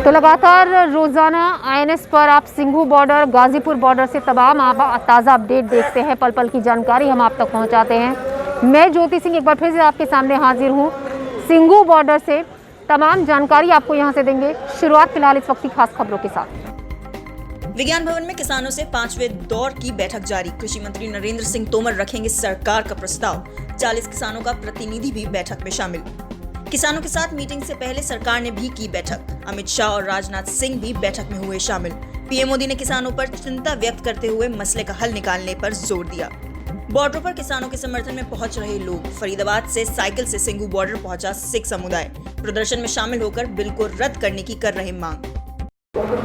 तो लगातार रोजाना आईएनएस पर आप सिंघू बॉर्डर, गाजीपुर बॉर्डर से तमाम आप ताज़ा अपडेट देखते हैं, पल पल की जानकारी हम आप तक पहुंचाते हैं। मैं ज्योति सिंह एक बार फिर से आपके सामने हाजिर हूं सिंघू बॉर्डर से। तमाम जानकारी आपको यहां से देंगे। शुरुआत फिलहाल इस वक्त की खास खबरों के साथ। विज्ञान भवन में किसानों से 5वें दौर की बैठक जारी। कृषि मंत्री नरेंद्र सिंह तोमर रखेंगे सरकार का प्रस्ताव। 40 किसानों का प्रतिनिधि भी बैठक में शामिल। किसानों के साथ मीटिंग से पहले सरकार ने भी की बैठक। अमित शाह और राजनाथ सिंह भी बैठक में हुए शामिल। पीएम मोदी ने किसानों पर चिंता व्यक्त करते हुए मसले का हल निकालने पर जोर दिया। बॉर्डर पर किसानों के समर्थन में पहुंच रहे लोग। फरीदाबाद से साइकिल से सिंघू बॉर्डर पहुंचा सिख समुदाय। प्रदर्शन में शामिल होकर बिल को रद्द करने की कर रहे मांग।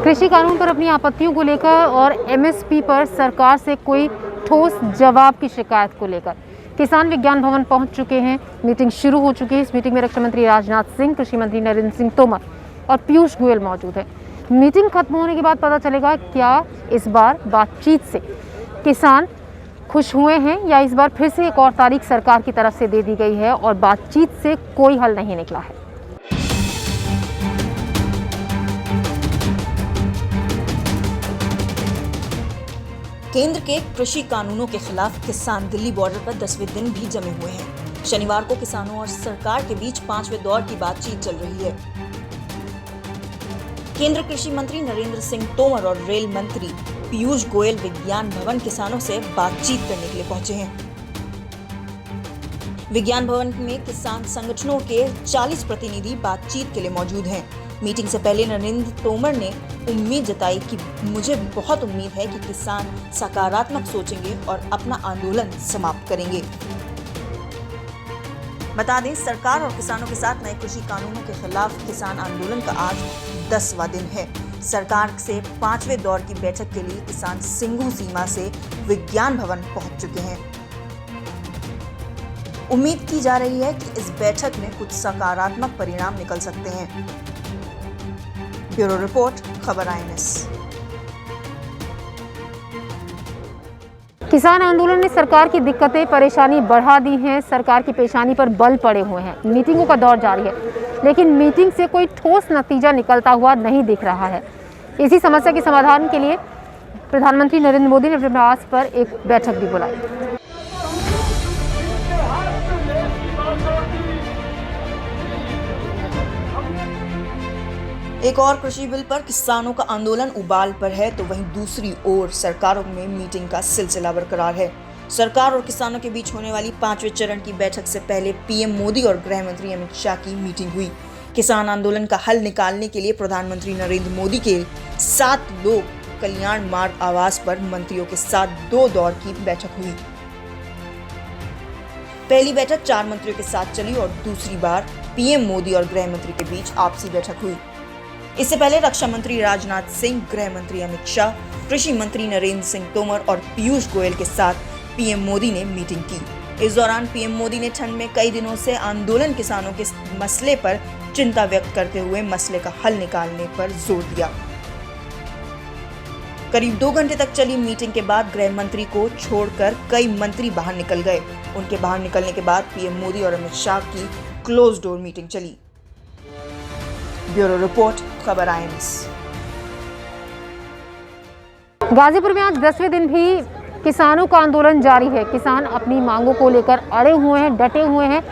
कृषि कानून पर अपनी आपत्तियों को लेकर और एमएसपी पर सरकार से कोई ठोस जवाब की शिकायत को लेकर किसान विज्ञान भवन पहुंच चुके हैं। मीटिंग शुरू हो चुकी है। इस मीटिंग में रक्षा मंत्री राजनाथ सिंह, कृषि मंत्री नरेंद्र सिंह तोमर और पीयूष गोयल मौजूद हैं। मीटिंग खत्म होने के बाद पता चलेगा क्या इस बार बातचीत से किसान खुश हुए हैं या इस बार फिर से एक और तारीख सरकार की तरफ से दे दी गई है और बातचीत से कोई हल नहीं निकला है। केंद्र के कृषि कानूनों के खिलाफ किसान दिल्ली बॉर्डर पर 10वें दिन भी जमे हुए हैं। शनिवार को किसानों और सरकार के बीच 5वें दौर की बातचीत चल रही है। केंद्र कृषि मंत्री नरेंद्र सिंह तोमर और रेल मंत्री पीयूष गोयल विज्ञान भवन किसानों से बातचीत करने के लिए पहुंचे हैं। विज्ञान भवन में किसान संगठनों के 40 प्रतिनिधि बातचीत के लिए मौजूद हैं। मीटिंग से पहले नरेंद्र तोमर ने उम्मीद जताई कि मुझे बहुत उम्मीद है कि किसान सकारात्मक सोचेंगे और अपना आंदोलन समाप्त करेंगे। बता दें, सरकार और किसानों के साथ नए कृषि कानूनों के खिलाफ किसान आंदोलन का आज 10वां दिन है। सरकार से 5वें दौर की बैठक के लिए किसान सिंघू सीमा से विज्ञान भवन पहुंच चुके हैं। उम्मीद की जा रही है कि इस बैठक में कुछ सकारात्मक परिणाम निकल सकते हैं। ब्यूरो रिपोर्ट, खबर आईएनएस। किसान आंदोलन ने सरकार की दिक्कतें परेशानी बढ़ा दी हैं। सरकार की पेशानी पर बल पड़े हुए हैं। मीटिंगों का दौर जारी है, लेकिन मीटिंग से कोई ठोस नतीजा निकलता हुआ नहीं दिख रहा है। इसी समस्या के समाधान के लिए प्रधानमंत्री नरेंद्र मोदी ने अपने प्रवास पर एक बैठक भी बुलाई। एक और कृषि बिल पर किसानों का आंदोलन उबाल पर है, तो वहीं दूसरी ओर सरकारों में मीटिंग का सिलसिला बरकरार है। सरकार और किसानों के बीच होने वाली 5वें चरण की बैठक से पहले पीएम मोदी और गृह मंत्री अमित शाह की मीटिंग हुई। किसान आंदोलन का हल निकालने के लिए प्रधानमंत्री नरेंद्र मोदी के 7 लोक कल्याण मार्ग आवास पर मंत्रियों के साथ 2 दौर की बैठक हुई। पहली बैठक 4 मंत्रियों के साथ चली और दूसरी बार पीएम मोदी और गृह मंत्री के बीच आपसी बैठक हुई। इससे पहले रक्षा मंत्री राजनाथ सिंह, गृह मंत्री अमित शाह, कृषि मंत्री नरेंद्र सिंह तोमर और पीयूष गोयल के साथ पीएम मोदी ने मीटिंग की। इस दौरान पीएम मोदी ने ठंड में कई दिनों से आंदोलन किसानों के मसले पर चिंता व्यक्त करते हुए मसले का हल निकालने पर जोर दिया। करीब 2 घंटे तक चली मीटिंग के बाद गृह मंत्री को छोड़कर कई मंत्री बाहर निकल गए। उनके बाहर निकलने के बाद पीएम मोदी और अमित शाह की क्लोज डोर मीटिंग चली। ब्यूरो रिपोर्ट, खबर आईएनएस। गाजीपुर में आज 10वें दिन भी किसानों का आंदोलन जारी है। किसान अपनी मांगों को लेकर अड़े हुए हैं, डटे हुए हैं।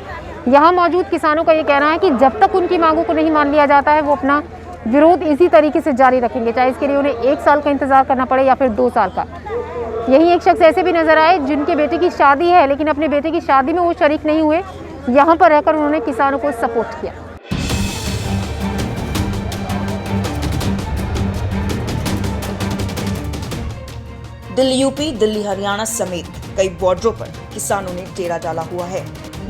यहाँ मौजूद किसानों का ये कहना है कि जब तक उनकी मांगों को नहीं मान लिया जाता है, वो अपना विरोध इसी तरीके से जारी रखेंगे, चाहे इसके लिए उन्हें 1 साल का इंतजार करना पड़े या फिर 2 साल का। यही एक शख्स ऐसे भी नजर आए जिनके बेटे की शादी है, लेकिन अपने बेटे की शादी में वो शरीक नहीं हुए। यहाँ पर रहकर उन्होंने किसानों को सपोर्ट किया। दिल्ली यूपी, दिल्ली हरियाणा समेत कई बॉर्डरों पर किसानों ने डेरा डाला हुआ है।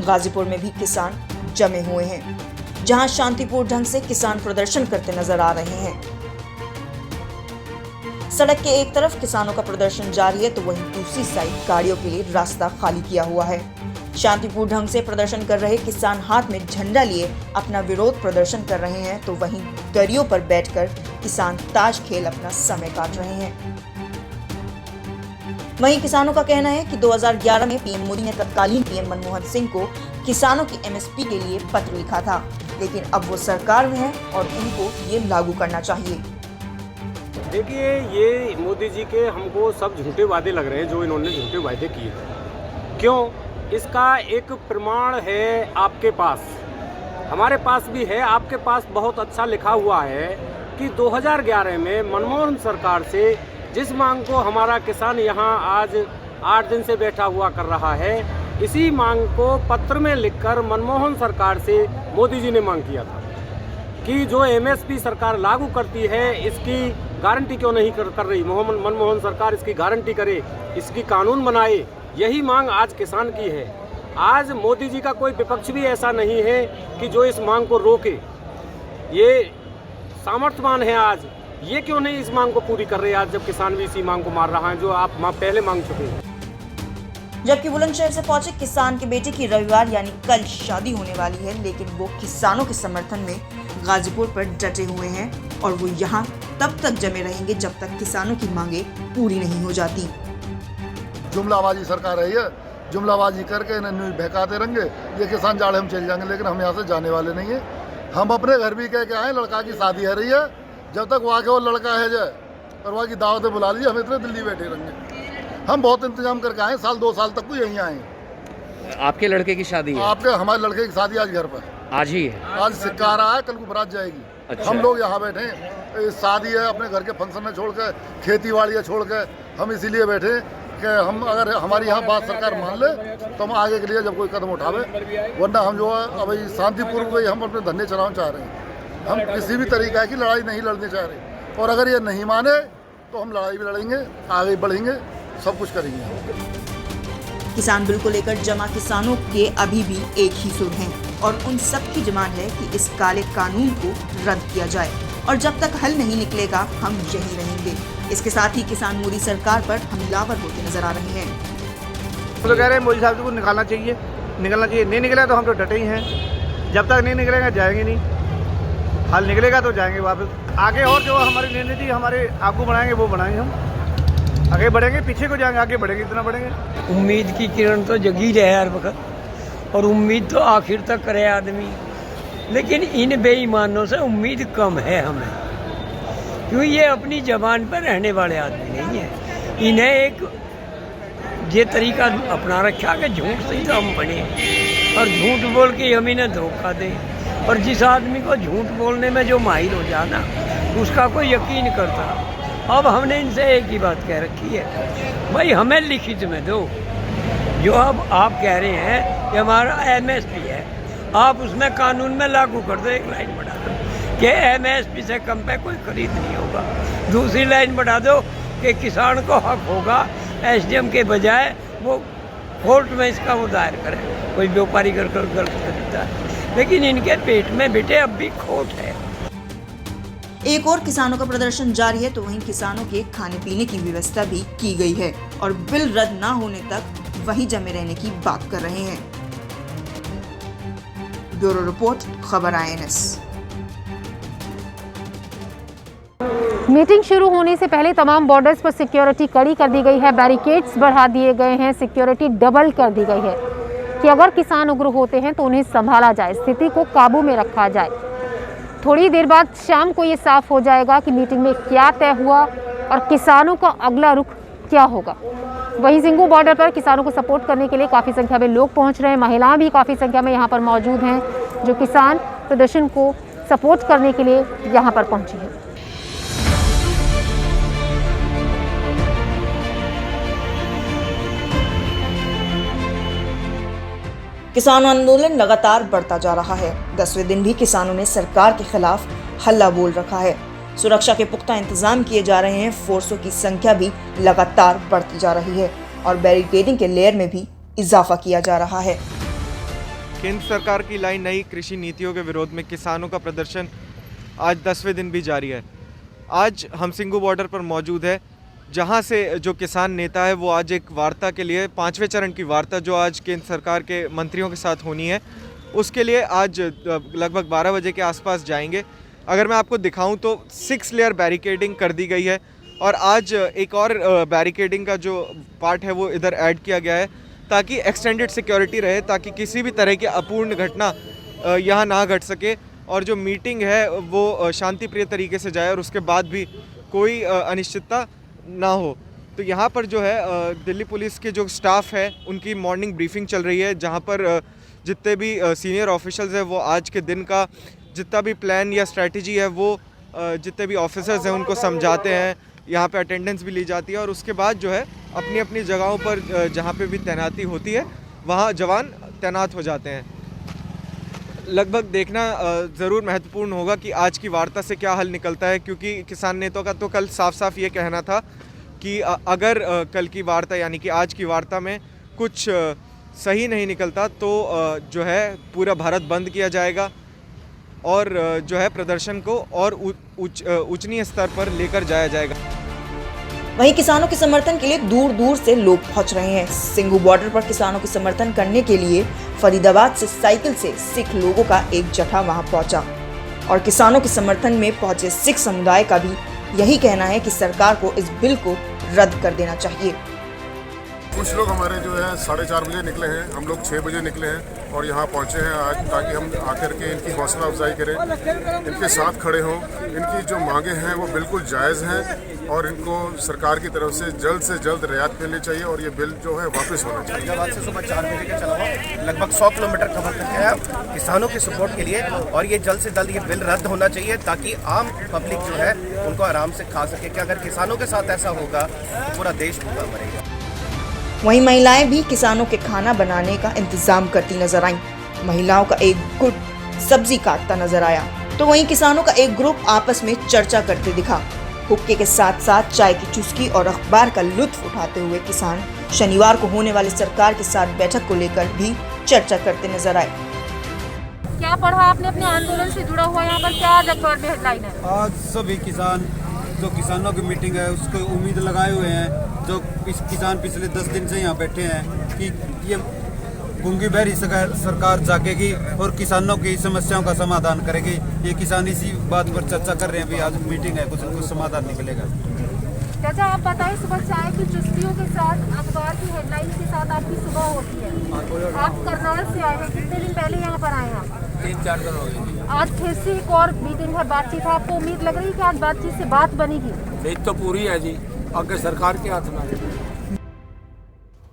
गाजीपुर में भी किसान जमे हुए हैं, जहां शांतिपूर्ण ढंग से किसान प्रदर्शन करते नजर आ रहे हैं। सड़क के एक तरफ किसानों का प्रदर्शन जारी है, तो वहीं दूसरी साइड गाड़ियों के लिए रास्ता खाली किया हुआ है। शांतिपूर्ण ढंग से प्रदर्शन कर रहे किसान हाथ में झंडा लिए अपना विरोध प्रदर्शन कर रहे हैं, तो वहीं दरियों पर बैठकर किसान ताश खेल अपना समय काट रहे हैं। वहीं किसानों का कहना है कि 2011 में पीएम मोदी ने तत्कालीन पीएम मनमोहन सिंह को किसानों की एमएसपी के लिए पत्र लिखा था, लेकिन अब वो सरकार में है और उनको ये लागू करना चाहिए। देखिए, ये मोदी जी के हमको सब झूठे वादे लग रहे हैं जो इन्होंने झूठे वादे किए। क्यों? इसका एक प्रमाण है आपके पास, हमारे पास भी है, आपके पास बहुत अच्छा लिखा हुआ है कि 2011 में मनमोहन सरकार से जिस मांग को हमारा किसान यहाँ आज 8 दिन से बैठा हुआ कर रहा है, इसी मांग को पत्र में लिखकर मनमोहन सरकार से मोदी जी ने मांग किया था कि जो एमएसपी सरकार लागू करती है इसकी गारंटी क्यों नहीं कर रही। मनमोहन सरकार इसकी गारंटी करे, इसकी कानून बनाए, यही मांग आज किसान की है। आज मोदी जी का कोई विपक्ष भी ऐसा नहीं है कि जो इस मांग को रोके। ये सामर्थ्यवान है, आज ये क्यों नहीं इस मांग को पूरी कर रहे हैं आज जब किसान भी इसी मांग को मार रहा है जो आप पहले मांग चुके हैं। जबकि बुलंदशहर से पहुंचे किसान के बेटे की रविवार यानी कल शादी होने वाली है, लेकिन वो किसानों के समर्थन में गाजीपुर पर डटे हुए हैं और वो यहाँ तब तक जमे रहेंगे जब तक किसानों की मांगे पूरी नहीं हो जाती। जुमलाबाजी सरकार है, ये जुमलाबाजी करके इन्हें बहकाते रहेंगे। ये किसान जाड़े हम चले जाएंगे, लेकिन हम यहाँ से जाने वाले नहीं है। हम अपने घर भी कह के आए, लड़का की शादी है रही है, जब तक वहाँ के वो लड़का है जाए और वहाँ की दावतें बुला लीजिए, हम इतने दिल्ली बैठे रहेंगे। हम बहुत इंतजाम करके आए, साल 2 साल तक को यहीं आए। आपके लड़के की शादी है? हमारे लड़के की शादी आज घर पर, आज ही है? आज सिक्का आ रहा है, कल को बारात जाएगी। अच्छा। हम लोग यहाँ बैठे हैं, शादी है, अपने घर के फंक्शन में छोड़ कर, खेती बाड़ी छोड़ कर हम इसीलिए बैठे कि हम अगर हमारी यहाँ बात सरकार मान ले तो हम आगे के लिए जब कोई कदम उठावे, वरना हम जो है अब शांतिपूर्वक हम अपने धंधे चलाना चाह रहे हैं। हम किसी भी तरीके की लड़ाई नहीं लड़ने चाह रहे, और अगर ये नहीं माने तो हम लड़ाई भी लड़ेंगे, आगे बढ़ेंगे, सब कुछ करेंगे। किसान बिल को लेकर जमा किसानों के अभी भी एक ही सुर हैं और उन सब की डिमांड है कि इस काले कानून को रद्द किया जाए और जब तक हल नहीं निकलेगा हम यहीं रहेंगे। इसके साथ ही किसान मोदी सरकार पर हमलावर होते नजर आ रहे हैं। तो कह रहे हैं मोदी साहब को निकालना चाहिए, नहीं निकला तो हम तो डटे ही हैं। जब तक नहीं निकलेगा जाएंगे नहीं, हल निकलेगा तो जाएंगे वापस आगे। और जो हमारी रणनीति हमारे आगू बढ़ाएंगे वो बढ़ाएंगे, हम आगे बढ़ेंगे, पीछे को जाएंगे, आगे बढ़ेंगे, इतना बढ़ेंगे। उम्मीद की किरण तो जगी रहे हर वक्त, और उम्मीद तो आखिर तक करे आदमी, लेकिन इन बेईमानों से उम्मीद कम है हमें, क्योंकि ये अपनी जबान पर रहने वाले आदमी नहीं है। इन्हें एक ये तरीका अपना रखा कि झूठ से ही हम बने और झूठ बोल के हम इन्हें धोखा दें। और जिस आदमी को झूठ बोलने में जो माहिर हो जाना, उसका कोई यकीन करता। अब हमने इनसे एक ही बात कह रखी है, भाई हमें लिखित में दो। जो अब आप कह रहे हैं कि हमारा एमएसपी है, आप उसमें कानून में लागू कर दो, एक लाइन बढ़ा दो कि एमएसपी से कम पे कोई खरीद नहीं होगा। दूसरी लाइन बढ़ा दो कि किसान को हक होगा, एसडीएम के बजाय वो कोर्ट में इसका वो दायर करे, कोई व्यापारी कर गलत खरीदता है। लेकिन इनके पेट में बेटे अब भी खोट है। एक और किसानों का प्रदर्शन जारी है तो वहीं किसानों के खाने पीने की व्यवस्था भी की गई है और बिल रद्द न होने तक वहीं जमे रहने की बात कर रहे हैं। ब्यूरो रिपोर्ट, खबर INS। मीटिंग शुरू होने से पहले तमाम बॉर्डर्स पर सिक्योरिटी कड़ी कर दी गई है, बैरिकेड्स बढ़ा दिए गए हैं, सिक्योरिटी डबल कर दी गई है कि अगर किसान उग्र होते हैं तो उन्हें संभाला जाए, स्थिति को काबू में रखा जाए। थोड़ी देर बाद शाम को ये साफ हो जाएगा कि मीटिंग में क्या तय हुआ और किसानों का अगला रुख क्या होगा। वहीं सिंगू बॉर्डर पर किसानों को सपोर्ट करने के लिए काफ़ी संख्या में लोग पहुंच रहे हैं, महिलाएं भी काफ़ी संख्या में यहाँ पर मौजूद हैं जो किसान प्रदर्शन को सपोर्ट करने के लिए यहाँ पर पहुंची हैं। किसान आंदोलन लगातार बढ़ता जा रहा है। 10वें दिन भी किसानों ने सरकार के खिलाफ हल्ला बोल रखा है। सुरक्षा के पुख्ता इंतजाम किए जा रहे हैं, फोर्सों की संख्या भी लगातार बढ़ती जा रही है और बैरिकेडिंग के लेयर में भी इजाफा किया जा रहा है। केंद्र सरकार की लाई नई कृषि नीतियों के विरोध में किसानों का प्रदर्शन आज 10वें दिन भी जारी है। आज हम सिंगू बॉर्डर पर मौजूद है, जहां से जो किसान नेता है वो आज एक वार्ता के लिए 5वें चरण की वार्ता जो आज केंद्र सरकार के मंत्रियों के साथ होनी है, उसके लिए आज लगभग 12 बजे के आसपास जाएंगे। अगर मैं आपको दिखाऊं तो 6 लेयर बैरिकेडिंग कर दी गई है। और आज एक और बैरिकेडिंग का जो पार्ट है वो इधर ऐड किया गया है ताकि एक्सटेंडेड सिक्योरिटी रहे, ताकि किसी भी तरह की अपूर्ण घटना यहाँ ना घट सके और जो मीटिंग है वो शांति प्रिय तरीके से जाए और उसके बाद भी कोई अनिश्चितता ना हो। तो यहाँ पर जो है दिल्ली पुलिस के जो स्टाफ है उनकी मॉर्निंग ब्रीफिंग चल रही है, जहाँ पर जितने भी सीनियर ऑफिशियल्स हैं वो आज के दिन का जितना भी प्लान या स्ट्रैटेजी है वो जितने भी ऑफिसर्स हैं उनको समझाते हैं। यहाँ पे अटेंडेंस भी ली जाती है और उसके बाद जो है अपनी अपनी जगहों पर जहाँ पे भी तैनाती होती है वहाँ जवान तैनात हो जाते हैं। लगभग देखना ज़रूर महत्वपूर्ण होगा कि आज की वार्ता से क्या हल निकलता है, क्योंकि किसान नेताओं का तो कल साफ साफ ये कहना था कि अगर कल की वार्ता यानी कि आज की वार्ता में कुछ सही नहीं निकलता तो जो है पूरा भारत बंद किया जाएगा और जो है प्रदर्शन को और उच्चनीय स्तर पर लेकर जाया जाएगा। वहीं किसानों के समर्थन के लिए दूर दूर से लोग पहुंच रहे हैं। सिंघू बॉर्डर पर किसानों के समर्थन करने के लिए फरीदाबाद से साइकिल से सिख लोगों का एक जत्था वहां पहुंचा और किसानों के समर्थन में पहुंचे सिख समुदाय का भी यही कहना है कि सरकार को इस बिल को रद्द कर देना चाहिए। कुछ लोग हमारे जो है 4:30 बजे निकले हैं, हम लोग 6 बजे निकले हैं और यहाँ पहुँचे हैं आज, ताकि हम आकर के इनकी हौसला अफजाई करें, इनके साथ खड़े हों। इनकी जो मांगे हैं वो बिल्कुल जायज़ हैं और इनको सरकार की तरफ से जल्द रियायत मिलनी चाहिए और ये बिल जो है वापस होना चाहिए। फरीदाबाद से सुबह 4 बजे के चला हुआ लगभग 100 किलोमीटर कवर करके आया किसानों के सपोर्ट के लिए, और ये जल्द से जल्द ये बिल रद्द होना चाहिए ताकि आम पब्लिक जो है उनको आराम से खा सके। कि अगर किसानों के साथ ऐसा होगा तो पूरा देश भूखा मरेगा। वहीं महिलाएं भी किसानों के खाना बनाने का इंतजाम करती नजर आईं। महिलाओं का एक गुट सब्जी काटता नजर आया, तो वहीं किसानों का एक ग्रुप आपस में चर्चा करते दिखा। हुक्के के साथ साथ चाय की चुस्की और अखबार का लुत्फ उठाते हुए किसान शनिवार को होने वाली सरकार के साथ बैठक को लेकर भी चर्चा करते नजर आए। क्या पढ़ा आपने अपने आंदोलन से जुड़ा हुआ, यहाँ पर क्या आज अखबार में हेडलाइन है? आज सभी किसान जो किसानों की मीटिंग है उसको उम्मीद लगाए हुए हैं। जो किसान पिछले 10 दिन से यहाँ बैठे हैं कि ये गूंगी बहरी सरकार जागेगी और किसानों की समस्याओं का समाधान करेगी। ये किसान इसी बात पर चर्चा कर रहे हैं। भी आज मीटिंग है, कुछ समाधान निकलेगा। चाचा आप बताएं, सुबह चाय की चुस्कियों के साथ अखबार की हेडलाइन के साथ आपकी सुबह होती है। आप करनाल से आए हैं, कितने दिन पहले यहाँ पर आए हैं? 3-4 दिन हो गए। आज फिर से एक और मीटिंग है, बातचीत है, आपको उम्मीद लग रही है कि आज बातचीत से बात बनेगी? उम्मीद तो पूरी है जी, आगे सरकार के हाथ में।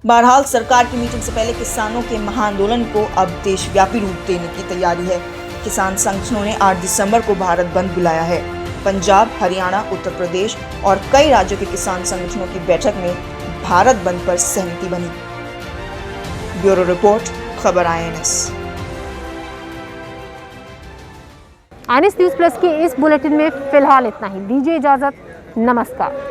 बहरहाल सरकार की मीटिंग से पहले किसानों के महाआंदोलन को अब देशव्यापी रूप देने की तैयारी है। किसान संगठनों ने 8 दिसंबर को भारत बंद बुलाया है। पंजाब, हरियाणा, उत्तर प्रदेश और कई राज्यों के किसान संगठनों की बैठक में भारत बंद पर सहमति बनी। ब्यूरो रिपोर्ट, खबर INS। INS न्यूज़ प्लस के इस बुलेटिन में फिलहाल इतना ही। दीजिए इजाजत, नमस्कार।